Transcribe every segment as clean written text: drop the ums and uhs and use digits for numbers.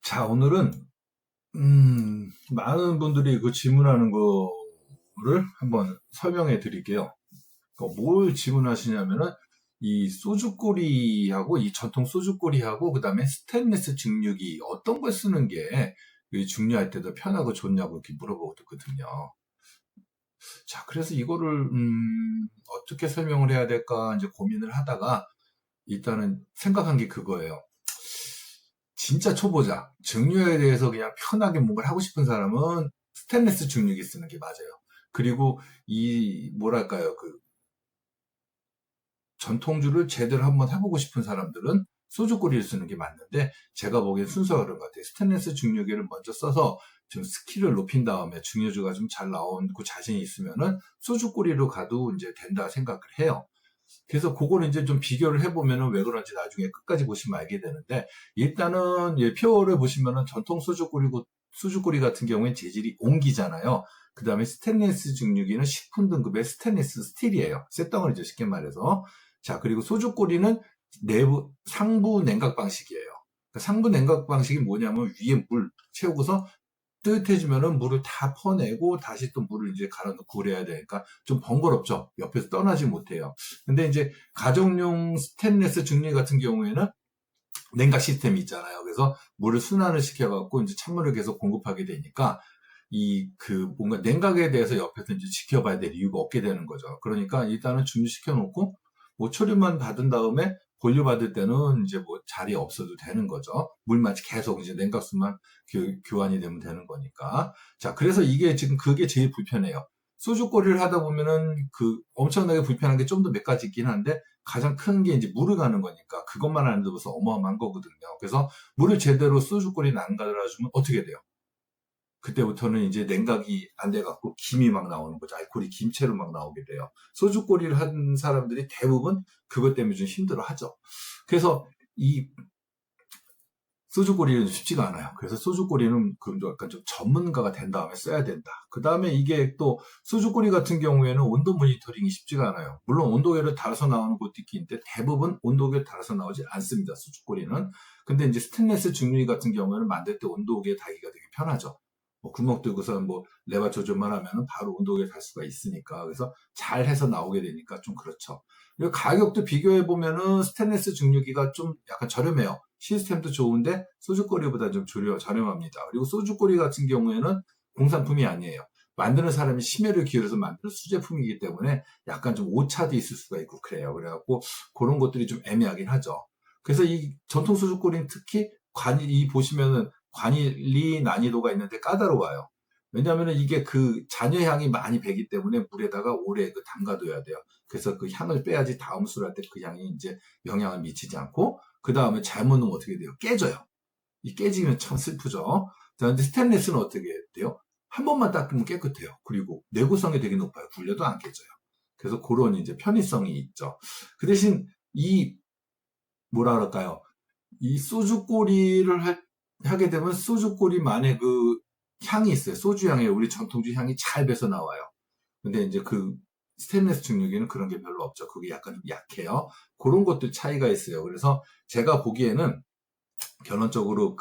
자, 오늘은, 많은 분들이 그 질문하는 거를 한번 설명해 드릴게요. 뭘 질문하시냐면은, 이 소주꼬리하고, 이 전통 소주꼬리하고, 그 다음에 스테인리스 증류기, 어떤 걸 쓰는 게 중요할 때도 편하고 좋냐고 이렇게 물어보거든요. 자, 그래서 이거를, 어떻게 설명을 해야 될까 이제 고민을 하다가, 일단은 생각한 게 그거예요. 진짜 초보자, 증류에 대해서 그냥 편하게 뭔가를 하고 싶은 사람은 스테인리스 증류기 쓰는 게 맞아요. 그리고 뭐랄까요, 전통주를 제대로 한번 해보고 싶은 사람들은 소주꼬리를 쓰는 게 맞는데, 제가 보기엔 순서가 그런 것 같아요. 스테인리스 증류기를 먼저 써서 좀 스킬을 높인 다음에 증류주가 좀 잘 나오고 자신이 있으면은 소주꼬리로 가도 이제 된다 생각을 해요. 그래서 그거를 이제 좀 비교를 해보면은 왜 그런지 나중에 끝까지 보시면 알게 되는데, 일단은 예, 표를 보시면은 전통 소주꼬리 같은 경우엔 재질이 옹기잖아요. 그 다음에 스테인리스 증류기는 식품 등급의 스테인리스 스틸이에요. 쇳덩어리죠, 쉽게 말해서. 자, 그리고 소주꼬리는 상부 냉각 방식이에요. 그러니까 상부 냉각 방식이 뭐냐면 위에 물 채우고서 뜨뜻해지면은 물을 다 퍼내고 다시 또 물을 이제 갈아 넣고 그래야 되니까 좀 번거롭죠. 옆에서 떠나지 못해요. 근데 이제 가정용 스테인리스 증류 같은 경우에는 냉각 시스템이 있잖아요. 그래서 물을 순환을 시켜갖고 이제 찬물을 계속 공급하게 되니까 뭔가 냉각에 대해서 옆에서 이제 지켜봐야 될 이유가 없게 되는 거죠. 그러니까 일단은 준비시켜 놓고 뭐 초류만 받은 다음에 본류 받을 때는 이제 뭐 자리 없어도 되는 거죠. 물만 계속 이제 냉각수만 교환이 되면 되는 거니까. 자, 그래서 이게 지금 그게 제일 불편해요. 소주꼬리를 하다 보면은 엄청나게 불편한 게 좀 더 몇 가지 있긴 한데, 가장 큰 게 이제 물을 가는 거니까 그것만 하는데 벌써 어마어마한 거거든요. 그래서 물을 제대로 소주꼬리는 안 갈아주면 어떻게 돼요? 그때부터는 이제 냉각이 안 돼갖고 김이 막 나오는 거죠. 알코올이 김채로 막 나오게 돼요. 소주꼬리를 한 사람들이 대부분 그것 때문에 좀 힘들어 하죠. 그래서 이 소주꼬리는 쉽지가 않아요. 그래서 소주꼬리는 약간 좀 전문가가 된 다음에 써야 된다. 그 다음에 이게 또 소주꼬리 같은 경우에는 온도 모니터링이 쉽지가 않아요. 물론 온도계를 달아서 나오는 곳도 있긴 한데 대부분 온도계를 달아서 나오지 않습니다. 소주꼬리는. 근데 이제 스테인리스 증류기 같은 경우에는 만들 때 온도계 달기가 되게 편하죠. 뭐 구멍 뚫고서 뭐 레바 조절만 하면 바로 온도계 달 수가 있으니까. 그래서 잘 해서 나오게 되니까 좀 그렇죠. 그리고 가격도 비교해 보면은 스테인리스 증류기가 좀 약간 저렴해요. 시스템도 좋은데 소주꼬리보다 좀 저렴합니다. 그리고 소주꼬리 같은 경우에는 공산품이 아니에요. 만드는 사람이 심혈을 기울여서 만드는 수제품이기 때문에 약간 좀 오차도 있을 수가 있고 그래요. 그래갖고 그런 것들이 좀 애매하긴 하죠. 그래서 이 전통 소주꼬리는 특히 보시면은 관리 난이도가 있는데 까다로워요. 왜냐하면 이게 잔여향이 많이 배기 때문에 물에다가 오래 담가둬야 돼요. 그래서 그 향을 빼야지 다음 술할 때 그 향이 이제 영향을 미치지 않고, 그 다음에 잘못 넣으면 어떻게 돼요? 깨져요. 이 깨지면 참 슬프죠. 자, 근데 스테인리스는 어떻게 돼요? 한 번만 닦으면 깨끗해요. 그리고 내구성이 되게 높아요. 굴려도 안 깨져요. 그래서 그런 이제 편의성이 있죠. 그 대신 뭐라 그럴까요? 이 소주꼬리를 하게 되면 소주꼬리만의 향이 있어요. 소주 향에 우리 전통주 향이 잘 배서 나와요. 근데 이제 스테인리스 증류기는 그런 게 별로 없죠. 그게 약간 좀 약해요. 그런 것들 차이가 있어요. 그래서 제가 보기에는 결론적으로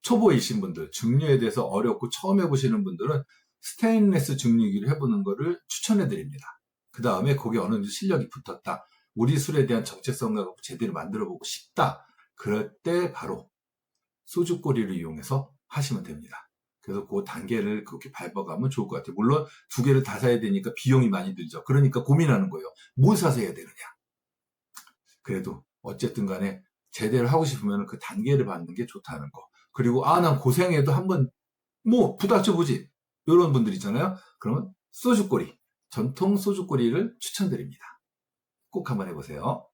초보이신 분들, 증류에 대해서 어렵고 처음 해보시는 분들은 스테인리스 증류기를 해보는 거를 추천해 드립니다. 그 다음에 거기에 어느 정도 실력이 붙었다. 우리 술에 대한 정체성을 제대로 만들어 보고 싶다. 그럴 때 바로 소주꼬리를 이용해서 하시면 됩니다. 그래서 그 단계를 그렇게 밟아가면 좋을 것 같아요. 물론 두 개를 다 사야 되니까 비용이 많이 들죠. 그러니까 고민하는 거예요. 뭘 사서 해야 되느냐. 그래도 어쨌든 간에 제대로 하고 싶으면 그 단계를 밟는 게 좋다는 거. 그리고 난 고생해도 한번 부닥쳐보지. 이런 분들 있잖아요. 그러면 소주꼬리, 전통 소주꼬리를 추천드립니다. 꼭 한번 해보세요.